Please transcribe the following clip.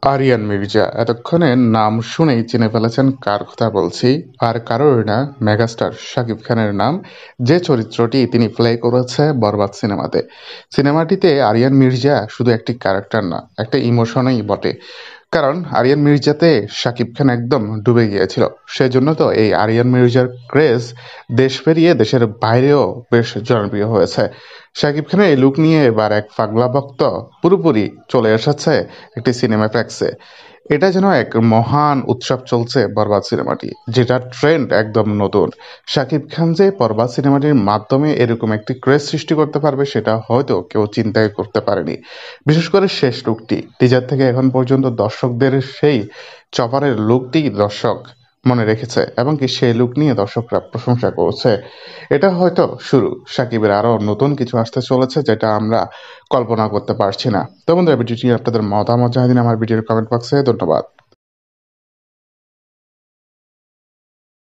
আরিয়ান মির্জা এতক্ষণে নাম শুনেই চিনে ফেলেছেন কার কথা বলছি। আর কারোর না, মেগাস্টার শাকিব খানের নাম। যে চরিত্রটি তিনি প্লে করেছে বরবাদ সিনেমাতে। সিনেমাটিতে আরিয়ান মির্জা শুধু একটি ক্যারেক্টার না, একটা ইমোশনই বটে। কারণ আরিয়ান মির্জাতে শাকিব খান একদম ডুবে গিয়েছিল। সেজন্য তো এই আরিয়ান মির্জার ক্রেজ দেশ পেরিয়ে দেশের বাইরেও বেশ জনপ্রিয় হয়েছে। শাকিব খানের এই লুক নিয়ে এবার এক পাগলা ভক্ত পুরোপুরি চলে এসেছে একটি সিনেমা প্যাক্সে। এটা যেন এক মহান উৎসব চলছে বরবাদ সিনেমাটি, যেটা ট্রেন্ড একদম নতুন। শাকিব খান যে বরবাদ সিনেমাটির মাধ্যমে এরকম একটি ক্রেজ সৃষ্টি করতে পারবে সেটা হয়তো কেউ চিন্তাই করতে পারেনি। বিশেষ করে শেষ লুকটি, টিজার থেকে এখন পর্যন্ত দর্শকদের সেই চপারের লুকটি দর্শক মনে রেখেছে এবং কি সেই লুক নিয়ে দর্শকরা প্রশংসা করছে। এটা হয়তো শুরু, সাকিবের আরো নতুন কিছু আসতে চলেছে যেটা আমরা কল্পনা করতে পারছি না। তো বন্ধুরা, ভিডিওটি আপনাদের মতামত জানিয়ে দিন আমার ভিডিওর কমেন্ট বক্সে। ধন্যবাদ।